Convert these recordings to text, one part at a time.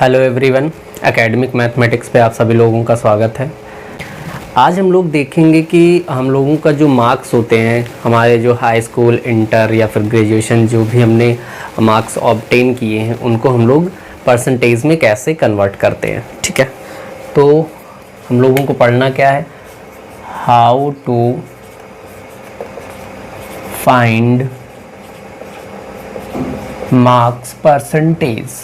Hello everyone, academic mathematics पे आप सभी लोगों का स्वागत है। आज हम लोग देखेंगे कि हम लोगों का जो मार्क्स होते हैं, हमारे जो हाई स्कूल, इंटर या फिर ग्रेजुएशन जो भी हमने मार्क्स ऑब्टेन किए हैं उनको हम लोग परसेंटेज में कैसे कन्वर्ट करते हैं। ठीक है, तो हम लोगों को पढ़ना क्या है, how to find marks percentage.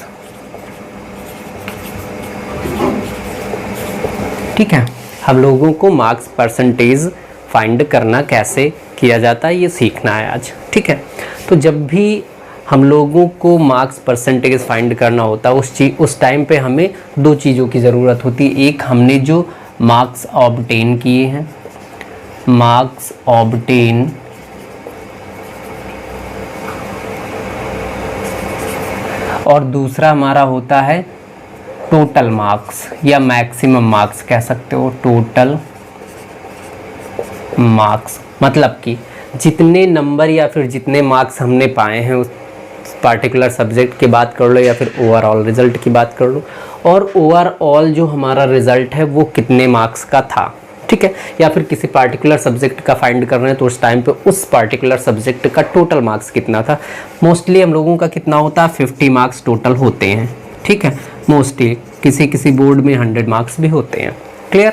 ठीक है, हम लोगों को मार्क्स परसेंटेज फाइंड करना कैसे किया जाता है ये सीखना है आज। ठीक है, तो जब भी हम लोगों को मार्क्स परसेंटेज फाइंड करना होता है उस टाइम पे हमें दो चीज़ों की ज़रूरत होती है। एक, हमने जो मार्क्स ऑब्टेन किए हैं, मार्क्स ऑब्टेन, और दूसरा हमारा होता है टोटल मार्क्स या मैक्सिमम मार्क्स कह सकते हो। टोटल मार्क्स मतलब कि जितने नंबर या फिर जितने मार्क्स हमने पाए हैं उस पार्टिकुलर सब्जेक्ट की बात कर लो या फिर ओवरऑल रिज़ल्ट की बात कर लो, और ओवरऑल जो हमारा रिज़ल्ट है वो कितने मार्क्स का था। ठीक है, या फिर किसी पार्टिकुलर सब्जेक्ट का फाइंड कर रहे हैं तो उस टाइम पे उस पार्टिकुलर सब्जेक्ट का टोटल मार्क्स कितना था। मोस्टली हम लोगों का कितना होता है, 50 मार्क्स टोटल होते हैं। ठीक है, मोस्टली किसी किसी बोर्ड में 100 मार्क्स भी होते हैं। क्लियर?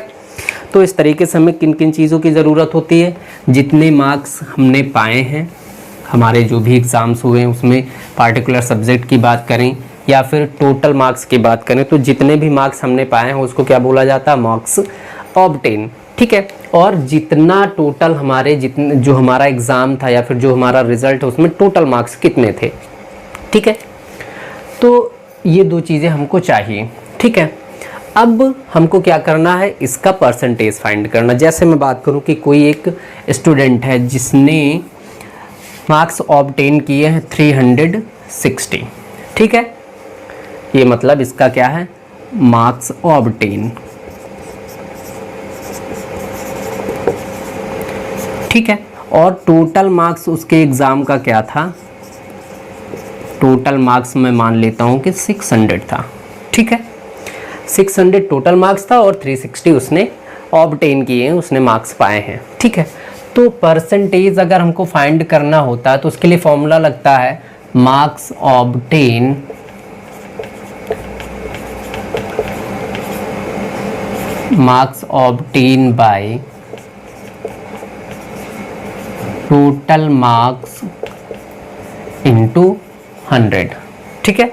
तो इस तरीके से हमें किन किन चीज़ों की ज़रूरत होती है, जितने मार्क्स हमने पाए हैं, हमारे जो भी एग्ज़ाम्स हुए हैं उसमें पार्टिकुलर सब्जेक्ट की बात करें या फिर टोटल मार्क्स की बात करें, तो जितने भी मार्क्स हमने पाए हैं उसको क्या बोला जाता है, मार्क्स ऑब्टेन। ठीक है, और जितना टोटल हमारे जितने जो हमारा एग्ज़ाम था या फिर जो हमारा रिज़ल्ट है उसमें टोटल मार्क्स कितने थे। ठीक है, तो ये दो चीज़ें हमको चाहिए। ठीक है, अब हमको क्या करना है, इसका परसेंटेज फाइंड करना। जैसे मैं बात करूं कि कोई एक स्टूडेंट है जिसने मार्क्स ऑब्टेन किए हैं 360। ठीक है, ये मतलब इसका क्या है, मार्क्स ऑब्टेन। ठीक है, और टोटल मार्क्स उसके एग्ज़ाम का क्या था, टोटल मार्क्स मैं मान लेता हूं कि 600 था। ठीक है, 600 टोटल मार्क्स था और 360 उसने ऑब्टेन किए हैं, उसने मार्क्स पाए हैं। ठीक है, तो परसेंटेज अगर हमको फाइंड करना होता है तो उसके लिए फॉर्मूला लगता है marks obtain by total marks into 100। ठीक है,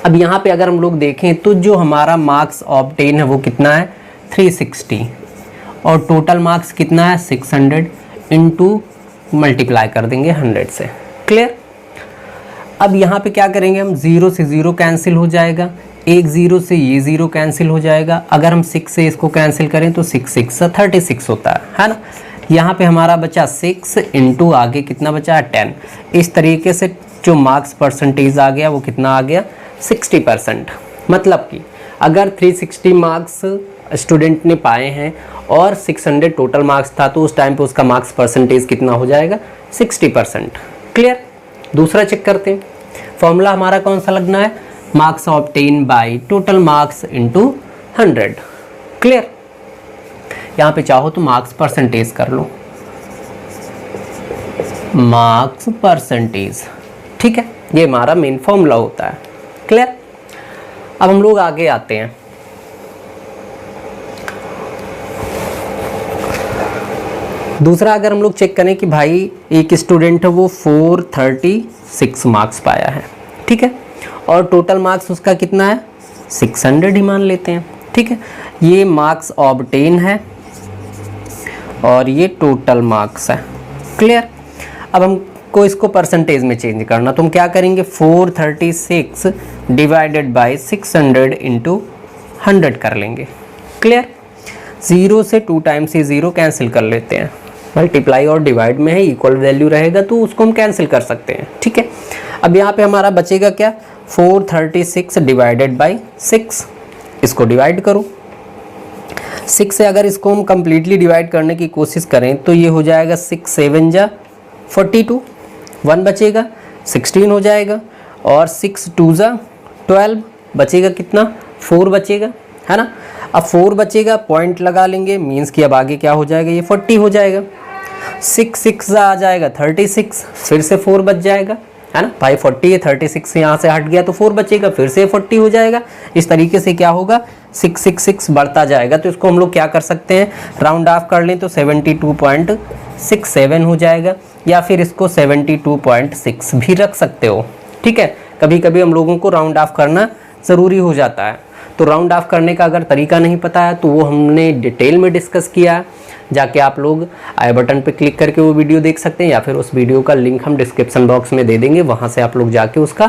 अब यहाँ पे अगर हम लोग देखें तो जो हमारा मार्क्स ऑब्टेन है वो कितना है, 360, और टोटल मार्क्स कितना है, 600 इनटू मल्टीप्लाई कर देंगे 100 से। क्लियर? अब यहाँ पे क्या करेंगे हम, 0 से 0 कैंसिल हो जाएगा, एक 0 से ये 0 कैंसिल हो जाएगा। अगर हम 6 से इसको कैंसिल करें तो 6 6 36 होता है ना। यहाँ पे हमारा बचा 6 इंटू आगे कितना बचा, 10। इस तरीके से जो मार्क्स परसेंटेज आ गया वो कितना आ गया, 60%। मतलब कि अगर 360 मार्क्स स्टूडेंट ने पाए हैं और 600 टोटल मार्क्स था तो उस टाइम पे उसका मार्क्स परसेंटेज कितना हो जाएगा, 60%। क्लियर? दूसरा चेक करते हैं, फॉर्मूला हमारा कौन सा लगना है, marks obtain by total marks into 100। Clear? यहाँ पे चाहो तो मार्क्स परसेंटेज कर लो, मार्क्स परसेंटेज। ठीक है, ये हमारा मेन फॉर्मूला होता है। क्लियर? अब हम लोग आगे आते हैं। दूसरा, अगर हम लोग चेक करें कि भाई एक स्टूडेंट है वो 436 मार्क्स पाया है। ठीक है, और टोटल मार्क्स उसका कितना है, 600 ही मान लेते हैं। ठीक है, ये मार्क्स ऑब्टेन है और ये टोटल मार्क्स है। क्लियर? अब हमको इसको परसेंटेज में चेंज करना, तो हम क्या करेंगे, 436 डिवाइडेड बाय 600 इंटू 100 कर लेंगे। क्लियर? 0 से 2 टाइम्स ये 0 कैंसिल कर लेते हैं, मल्टीप्लाई और डिवाइड में है, इक्वल वैल्यू रहेगा तो उसको हम कैंसिल कर सकते हैं। ठीक है, अब यहाँ पे हमारा बचेगा क्या, 436 डिवाइडेड बाई 6, इसको डिवाइड करो 6 से। अगर इसको हम कम्प्लीटली डिवाइड करने की कोशिश करें तो ये हो जाएगा 6 7 जा 42, 1 बचेगा, 16 हो जाएगा, और 6 2 जा 12, बचेगा कितना, 4 बचेगा, है ना। अब 4 बचेगा, पॉइंट लगा लेंगे, मीन्स कि अब आगे क्या हो जाएगा, ये 40 हो जाएगा। 6 6 आ जाएगा 36, फिर से 4 बच जाएगा, है ना भाई। 40 है, 36 यहाँ से हट गया तो 4 बचेगा, फिर से 40 हो जाएगा। इस तरीके से क्या होगा, 6 6 6 बढ़ता जाएगा। तो इसको हम लोग क्या कर सकते हैं, राउंड ऑफ कर लें तो 72.67 हो जाएगा, या फिर इसको 72.6 भी रख सकते हो, ठीक है। कभी कभी हम लोगों को राउंड ऑफ करना ज़रूरी हो जाता है, तो राउंड ऑफ करने का अगर तरीका नहीं पता है तो वो हमने डिटेल में डिस्कस किया है, जाके आप लोग आई बटन पे क्लिक करके वो वीडियो देख सकते हैं, या फिर उस वीडियो का लिंक हम डिस्क्रिप्शन बॉक्स में दे देंगे, वहाँ से आप लोग जाके उसका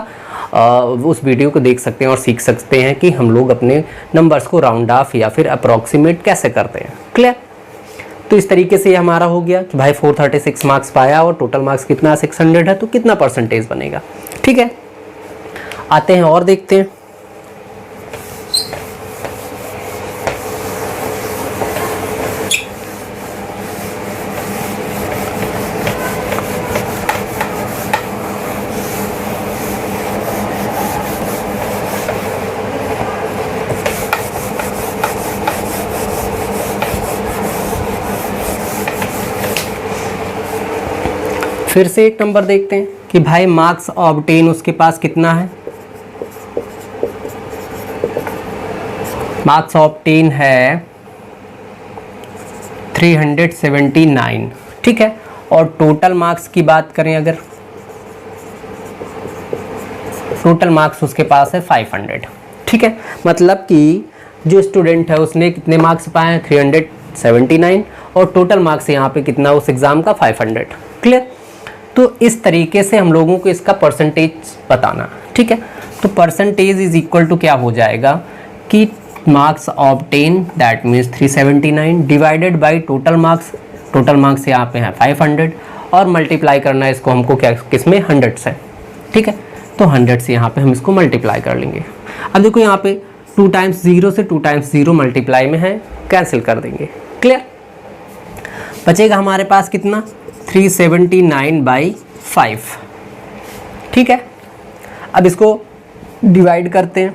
उस वीडियो को देख सकते हैं और सीख सकते हैं कि हम लोग अपने नंबर्स को राउंड ऑफ या फिर अप्रॉक्सीमेट कैसे करते हैं। क्लियर। तो इस तरीके से ये हमारा हो गया कि भाई 436 मार्क्स पाया और टोटल मार्क्स कितना 600 है, तो कितना परसेंटेज बनेगा, ठीक है। आते हैं और देखते हैं। फिर से एक नंबर देखते हैं कि भाई मार्क्स ऑब्टेन उसके पास कितना है, मार्क्स ऑब्टेन है 379, ठीक है। और टोटल मार्क्स की बात करें अगर, टोटल मार्क्स उसके पास है 500, ठीक है। मतलब कि जो स्टूडेंट है उसने कितने मार्क्स पाए हैं, 379, और टोटल मार्क्स यहाँ पे कितना उस एग्ज़ाम का 500। क्लियर। तो इस तरीके से हम लोगों को इसका परसेंटेज बताना, ठीक है। तो परसेंटेज इज इक्वल टू क्या हो जाएगा कि marks obtain that means 379 divided by total marks यहाँ पे है 500, और मल्टीप्लाई करना है इसको हमको क्या किसमें 100 से, ठीक है। तो 100 से यहाँ पे हम इसको मल्टीप्लाई कर लेंगे। अब देखो यहाँ पे 2 टाइम्स 0 से 2 टाइम्स 0 मल्टीप्लाई में है, कैंसिल कर देंगे। क्लियर। बचेगा हमारे पास कितना 379/5, ठीक है। अब इसको डिवाइड करते हैं,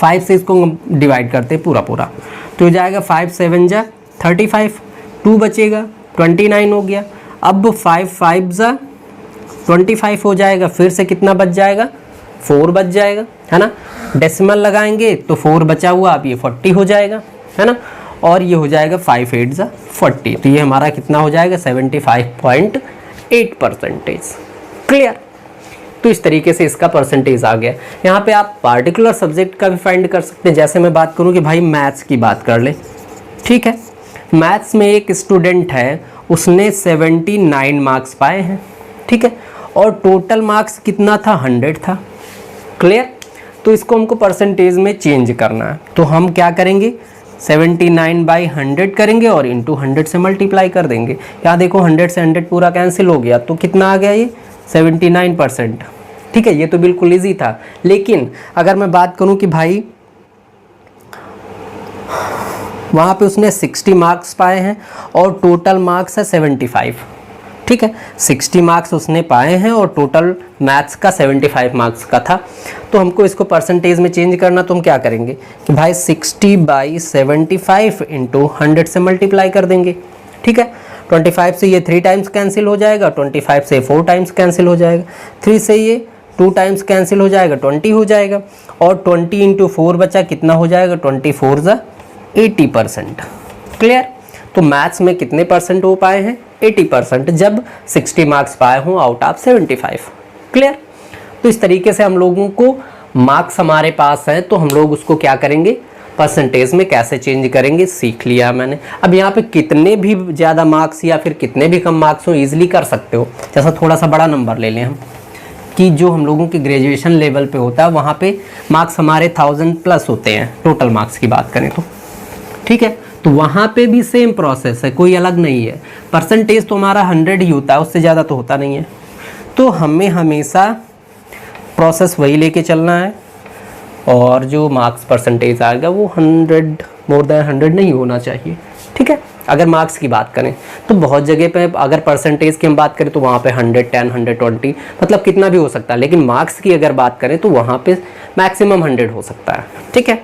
5 से इसको डिवाइड करते हैं पूरा, तो हो जाएगा 5 7 जा 35, 2 बचेगा 29 हो गया। अब 5 5 जा 25 हो जाएगा, फिर से कितना बच जाएगा 4 बच जाएगा, है ना। डेसिमल लगाएंगे तो 4 बचा हुआ, अब ये 40 हो जाएगा, है ना। और ये हो जाएगा 5 8 जा 40, तो ये हमारा कितना हो जाएगा 75.8%। क्लियर। तो इस तरीके से इसका परसेंटेज आ गया। यहाँ पे आप पार्टिकुलर सब्जेक्ट का भी फाइंड कर सकते हैं। जैसे मैं बात करूँ कि भाई मैथ्स की बात कर ले, ठीक है। मैथ्स में एक स्टूडेंट है, उसने 79 मार्क्स पाए हैं, ठीक है, और टोटल मार्क्स कितना था 100 था। क्लियर। तो इसको हमको परसेंटेज में चेंज करना है, तो हम क्या करेंगे 79/100 करेंगे और इंटू 100 से मल्टीप्लाई कर देंगे। यहाँ देखो 100 से 100 पूरा कैंसिल हो गया, तो कितना आ गया ये 79%, ठीक है। ये तो बिल्कुल ईजी था। लेकिन अगर मैं बात करूँ कि भाई वहाँ पे उसने 60 मार्क्स पाए हैं और टोटल मार्क्स है 75, ठीक है। 60 मार्क्स उसने पाए हैं और टोटल मैथ्स का 75 मार्क्स का था, तो हमको इसको परसेंटेज में चेंज करना, तो हम क्या करेंगे कि भाई 60/75 इंटू 100 से मल्टीप्लाई कर देंगे, ठीक है। 25 से ये 3 टाइम्स कैंसिल हो जाएगा, 25 से 4 टाइम्स कैंसिल हो जाएगा, 3 से ये 2 टाइम्स कैंसिल हो जाएगा, 20 हो जाएगा, और 20 इंटू 4 बचा कितना हो जाएगा 24 जा 80%। क्लियर। तो मैथ्स में कितने परसेंट हो पाए हैं 80%, जब 60 मार्क्स पाए हों आउट ऑफ 75। क्लियर। तो इस तरीके से हम लोगों को मार्क्स हमारे पास हैं, तो हम लोग उसको क्या करेंगे परसेंटेज में कैसे चेंज करेंगे सीख लिया मैंने। अब यहाँ पे कितने भी ज़्यादा मार्क्स या फिर कितने भी कम मार्क्स हो ईजिली कर सकते हो। जैसा थोड़ा सा बड़ा नंबर ले लें हम, कि जो हम लोगों के ग्रेजुएशन लेवल पे होता है वहाँ पे मार्क्स हमारे 1000+ होते हैं, टोटल मार्क्स की बात करें तो, ठीक है। तो वहाँ पे भी सेम प्रोसेस है, कोई अलग नहीं है। परसेंटेज तो हमारा 100 ही होता है, उससे ज़्यादा तो होता नहीं है। तो हमें हमेशा प्रोसेस वही लेके चलना है, और जो मार्क्स परसेंटेज आएगा वो 100 मोर देन 100 नहीं होना चाहिए, ठीक है। अगर मार्क्स की बात करें तो बहुत जगह पे अगर परसेंटेज की हम बात करें तो वहाँ पे 110, 120 मतलब कितना भी हो सकता है, लेकिन मार्क्स की अगर बात करें तो वहाँ पे मैक्सिमम 100 हो सकता है। ठीक है,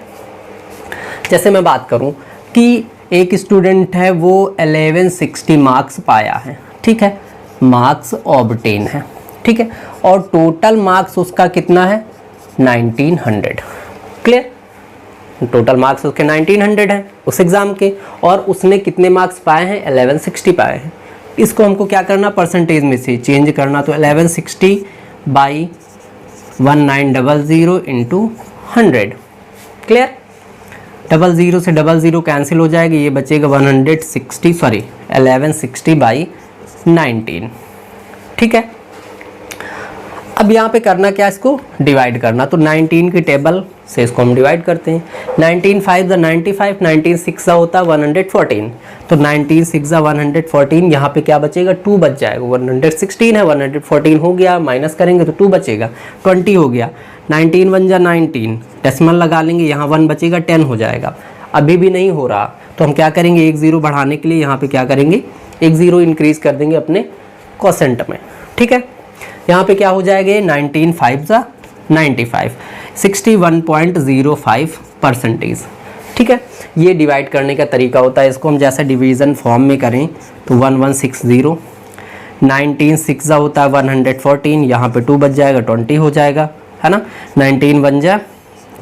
जैसे मैं बात करूँ कि एक स्टूडेंट है वो 1160 मार्क्स पाया है, ठीक है, मार्क्स ऑब्टेन है, ठीक है, और टोटल मार्क्स उसका कितना है 1900। क्लियर, टोटल मार्क्स उसके 1900 हैं उस एग्ज़ाम के, और उसने कितने मार्क्स पाए हैं 1160 पाए हैं। इसको हमको क्या करना, परसेंटेज में से चेंज करना, तो 1160 बाई 1900 इंटू 100। क्लियर, 00 से 00 कैंसिल हो जाएगा, ये बचेगा 1160 बाई 19। ठीक है, अब यहाँ पे करना क्या, इसको डिवाइड करना, तो 19 की टेबल से इसको हम डिवाइड करते हैं। 19 5 95, 19 6 होता है 114, तो 19 6 114, यहाँ पे क्या बचेगा 2 बच जाएगा, 116 है 114 हो गया, माइनस करेंगे तो 2 बचेगा, 20 हो गया, 19 1 19, डेसिमल लगा लेंगे, यहाँ 1 बचेगा 10 हो जाएगा। अभी भी नहीं हो रहा तो हम क्या करेंगे, 1 0 बढ़ाने के लिए यहाँ पे क्या करेंगे, 1 0 इंक्रीज कर देंगे अपने क्वोशेंट में। ठीक है, यहाँ पे क्या हो जाएगा, 19 5 95, 61.05%। ठीक है, ये डिवाइड करने का तरीका होता है। इसको हम जैसे डिवीज़न फॉर्म में करें तो 1160, 19 6 होता है 114, यहाँ पे 2 बच जाएगा 20 हो जाएगा, है ना, 19 1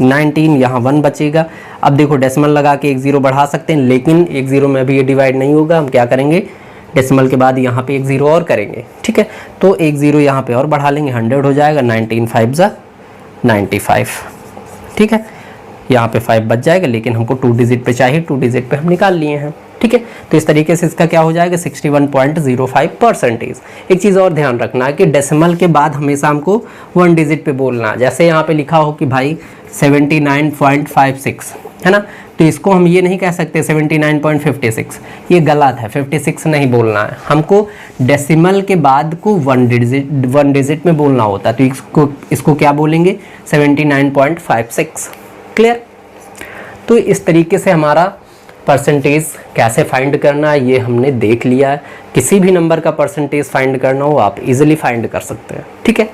19, यहाँ 1 बचेगा। अब देखो डेसिमल लगा के 1 0 बढ़ा सकते हैं, लेकिन 1 0 में अभी ये डिवाइड नहीं होगा, हम क्या करेंगे, डेसिमल के बाद यहाँ पे 1 0 और करेंगे। ठीक है, तो 1 0 यहाँ पे और बढ़ा लेंगे, 100 हो जाएगा, 19 5 95। ठीक है, यहाँ पे 5 बच जाएगा, लेकिन हमको 2 डिजिट पे चाहिए, 2 डिजिट पे हम निकाल लिए हैं। ठीक है, तो इस तरीके से इसका क्या हो जाएगा 61.05%। एक चीज़ और ध्यान रखना है कि डेसिमल के बाद हमेशा हमको 1 डिजिट पे बोलना है। जैसे यहाँ पे लिखा हो कि भाई 79.56, है ना, तो इसको हम ये नहीं कह सकते 79.56, ये गलत है, 56 नहीं बोलना है हमको, डेसिमल के बाद को 1 डिजिट में बोलना होता है, तो इसको क्या बोलेंगे 79.56। क्लियर, तो इस तरीके से हमारा परसेंटेज कैसे फाइंड करना है ये हमने देख लिया है। किसी भी नंबर का परसेंटेज फाइंड करना हो आप इजीली फाइंड कर सकते हैं। ठीक है,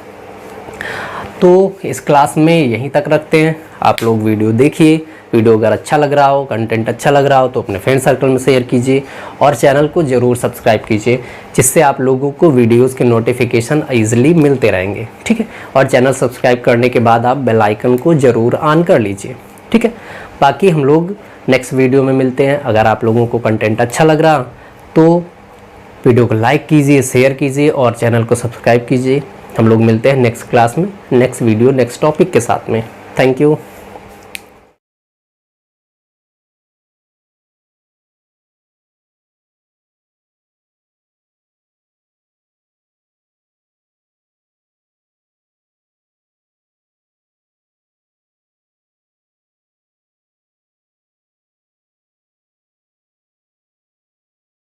तो इस क्लास में यहीं तक रखते हैं। आप लोग वीडियो देखिए, वीडियो अगर अच्छा लग रहा हो, कंटेंट अच्छा लग रहा हो तो अपने फ्रेंड सर्कल में शेयर कीजिए और चैनल को ज़रूर सब्सक्राइब कीजिए, जिससे आप लोगों को वीडियोस के नोटिफिकेशन ईजिली मिलते रहेंगे। ठीक है, और चैनल सब्सक्राइब करने के बाद आप बेल आइकन को ज़रूर ऑन कर लीजिए। ठीक है, बाकी हम लोग नेक्स्ट वीडियो में मिलते हैं। अगर आप लोगों को कंटेंट अच्छा लग रहा तो वीडियो को लाइक कीजिए, शेयर कीजिए और चैनल को सब्सक्राइब कीजिए। हम लोग मिलते हैं नेक्स्ट क्लास में, नेक्स्ट वीडियो, नेक्स्ट टॉपिक के साथ में। Thank you.